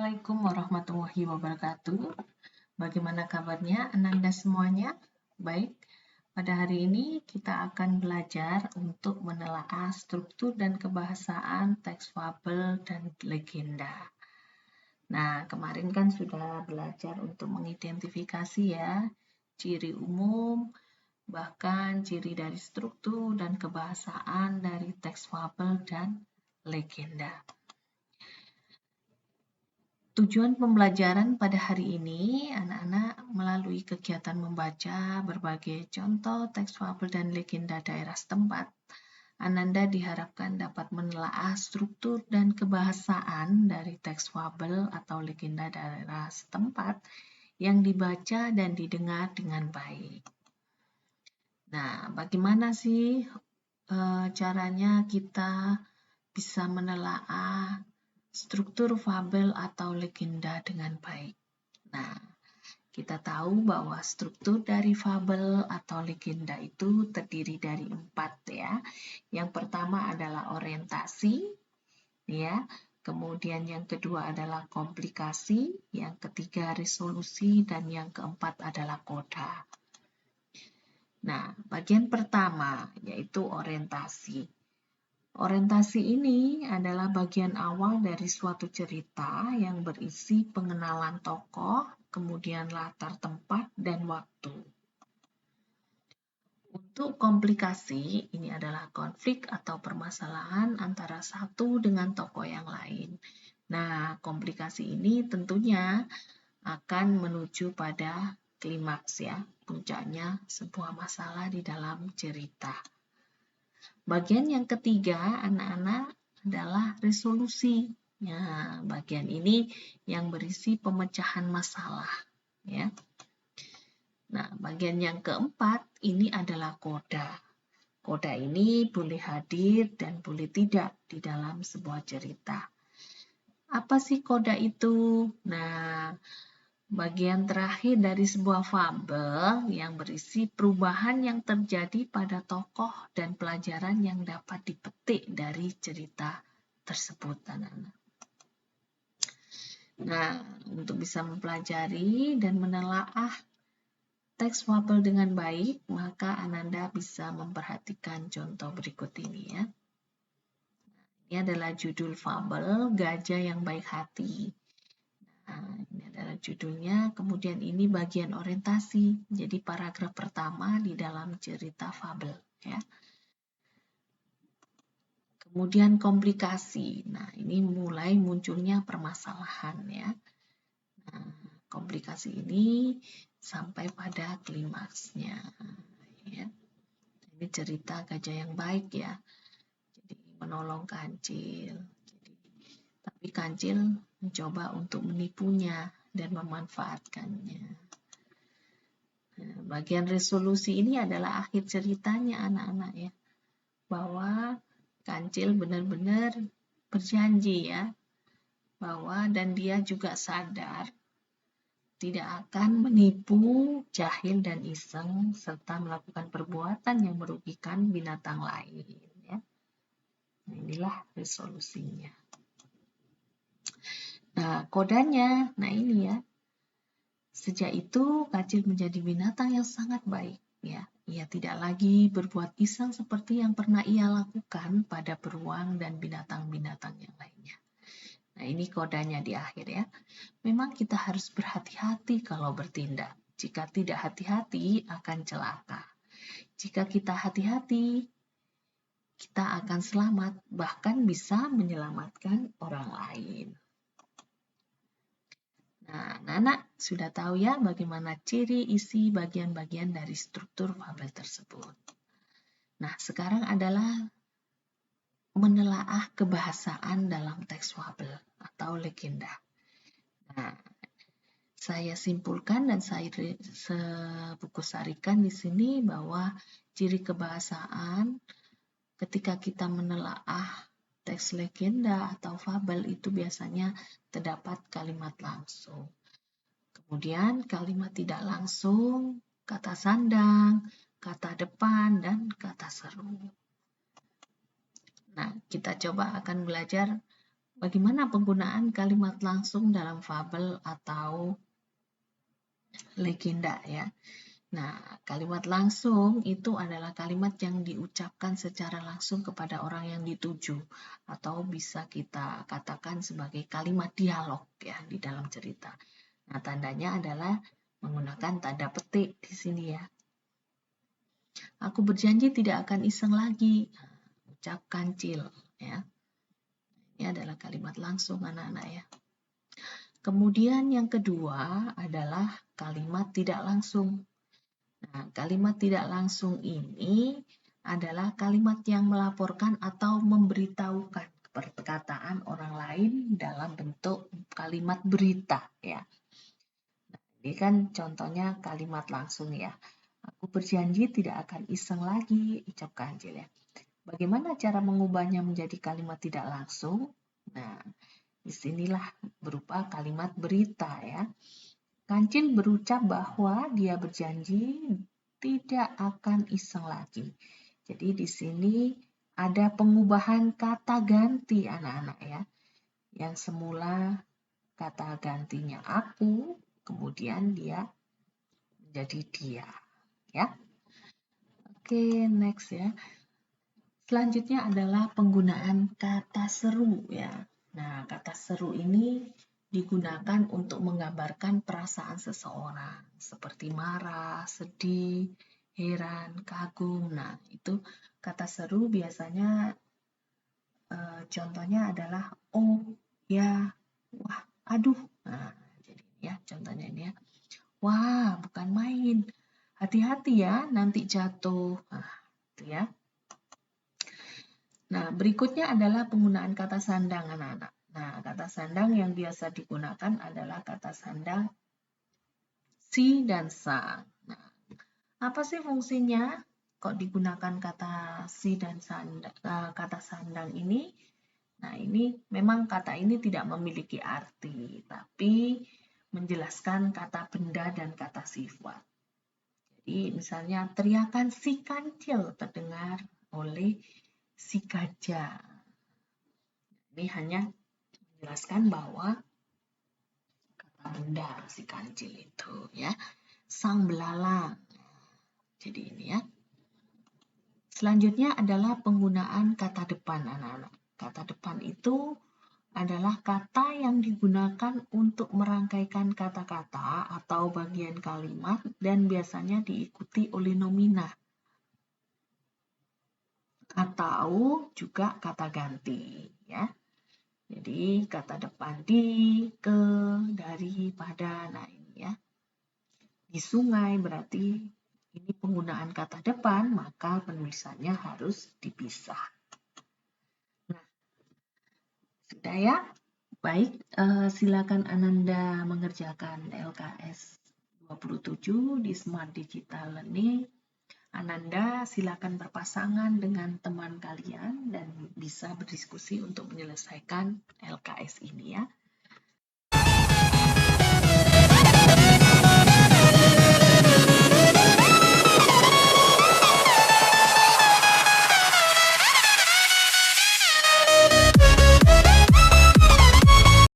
Assalamualaikum warahmatullahi wabarakatuh. Bagaimana kabarnya Ananda semuanya? Baik, pada hari ini kita akan belajar untuk menelaah struktur dan kebahasaan teks fabel dan legenda. Nah, kemarin kan sudah belajar untuk mengidentifikasi ya, ciri umum, bahkan ciri dari struktur dan kebahasaan dari teks fabel dan legenda. Tujuan pembelajaran pada hari ini, anak-anak melalui kegiatan membaca berbagai contoh teks fabel dan legenda daerah setempat, Ananda diharapkan dapat menelaah struktur dan kebahasaan dari teks fabel atau legenda daerah setempat yang dibaca dan didengar dengan baik. Nah, bagaimana sih caranya kita bisa menelaah struktur fabel atau legenda dengan baik? Nah, kita tahu bahwa struktur dari fabel atau legenda itu terdiri dari 4 ya. Yang pertama adalah orientasi, ya. Kemudian yang kedua adalah komplikasi, yang ketiga resolusi, dan yang keempat adalah koda. Nah, bagian pertama yaitu orientasi. Orientasi ini adalah bagian awal dari suatu cerita yang berisi pengenalan tokoh, kemudian latar tempat, dan waktu. Untuk komplikasi, ini adalah konflik atau permasalahan antara satu dengan tokoh yang lain. Nah, komplikasi ini tentunya akan menuju pada klimaks ya, puncaknya sebuah masalah di dalam cerita. Bagian yang ketiga, anak-anak, adalah resolusi. Nah, bagian ini yang berisi pemecahan masalah. Ya. Nah, bagian yang keempat, ini adalah koda. Koda ini boleh hadir dan boleh tidak di dalam sebuah cerita. Apa sih koda itu? Nah, bagian terakhir dari sebuah fabel yang berisi perubahan yang terjadi pada tokoh dan pelajaran yang dapat dipetik dari cerita tersebut, anak-anak. Nah, untuk bisa mempelajari dan menelaah teks fabel dengan baik, maka Ananda bisa memperhatikan contoh berikut ini ya. Ini adalah judul fabel Gajah yang Baik Hati. Nah, ini adalah judulnya, kemudian ini bagian orientasi, jadi paragraf pertama di dalam cerita fabel. Ya. Kemudian komplikasi, nah ini mulai munculnya permasalahan. Ya. Nah, komplikasi ini sampai pada klimaksnya. Ya. Ini cerita gajah yang baik ya, jadi menolong kancil. Tapi kancil mencoba untuk menipunya dan memanfaatkannya. Nah, bagian resolusi ini adalah akhir ceritanya anak-anak ya, bahwa kancil benar-benar berjanji ya, bahwa dan dia juga sadar tidak akan menipu, jahil dan iseng serta melakukan perbuatan yang merugikan binatang lain ya. Nah, inilah resolusinya. Nah, kodanya, nah ini ya. Sejak itu, kancil menjadi binatang yang sangat baik. Ya, ia tidak lagi berbuat iseng seperti yang pernah ia lakukan pada beruang dan binatang-binatang yang lainnya. Nah, ini kodanya di akhir ya. Memang kita harus berhati-hati kalau bertindak. Jika tidak hati-hati, akan celaka. Jika kita hati-hati, kita akan selamat, bahkan bisa menyelamatkan orang lain. Nah, anak-anak sudah tahu ya bagaimana ciri isi bagian-bagian dari struktur fabel tersebut. Nah, sekarang adalah menelaah kebahasaan dalam teks fabel atau legenda. Nah, saya simpulkan dan saya buku sarikan di sini bahwa ciri kebahasaan ketika kita menelaah teks legenda atau fabel itu biasanya terdapat kalimat langsung. Kemudian kalimat tidak langsung, kata sandang, kata depan, dan kata seru. Nah, kita coba akan belajar Bagaimana penggunaan kalimat langsung dalam fabel atau legenda ya? Nah, kalimat langsung itu adalah kalimat yang diucapkan secara langsung kepada orang yang dituju, atau bisa kita katakan sebagai kalimat dialog ya di dalam cerita. Nah, tandanya adalah menggunakan tanda petik di sini ya. Aku berjanji tidak akan iseng lagi. Ucap kancil ya. Ini adalah kalimat langsung anak-anak ya. Kemudian yang kedua adalah kalimat tidak langsung. Nah, kalimat tidak langsung ini adalah kalimat yang melaporkan atau memberitahukan perkataan orang lain dalam bentuk kalimat berita ya. Nah, ini kan contohnya kalimat langsung ya. Aku berjanji tidak akan iseng lagi, ucap kancil ya. Bagaimana cara mengubahnya menjadi kalimat tidak langsung? Nah, disinilah berupa kalimat berita ya. Kancil berucap bahwa dia berjanji tidak akan iseng lagi. Jadi di sini ada pengubahan kata ganti anak-anak ya. Yang semula kata gantinya aku, kemudian dia menjadi dia ya. Oke, next ya. Selanjutnya adalah penggunaan kata seru ya. Nah, kata seru ini digunakan untuk menggambarkan perasaan seseorang seperti marah, sedih, heran, kagum. Nah, itu kata seru biasanya contohnya adalah oh, ya, wah, aduh. Nah, jadi ya contohnya ini ya. Wah, bukan main. Hati-hati ya, nanti jatuh. Nah, itu ya. Nah, berikutnya adalah penggunaan kata sandang anak-anak. Nah, kata sandang yang biasa digunakan adalah kata sandang si dan sang. Nah, apa sih fungsinya? Kok digunakan kata si dan kata sandang ini? Nah, ini memang kata ini tidak memiliki arti, tapi menjelaskan kata benda dan kata sifat. Jadi, misalnya teriakan si kancil terdengar oleh si gajah. Ini hanya menjelaskan bahwa kata benda si kancil itu ya. Sang belalang. Jadi ini ya. Selanjutnya adalah penggunaan kata depan anak-anak. Kata depan itu adalah kata yang digunakan untuk merangkaikan kata-kata atau bagian kalimat dan biasanya diikuti oleh nomina atau juga kata ganti ya. Jadi kata depan di, ke, dari, pada. Nah ini ya. Di sungai berarti ini penggunaan kata depan, maka penulisannya harus dipisah. Nah, sudah ya? Baik, silakan Ananda mengerjakan LKS 27 di Smart Digital Learning. Ananda silakan berpasangan dengan teman kalian dan bisa berdiskusi untuk menyelesaikan LKS ini ya.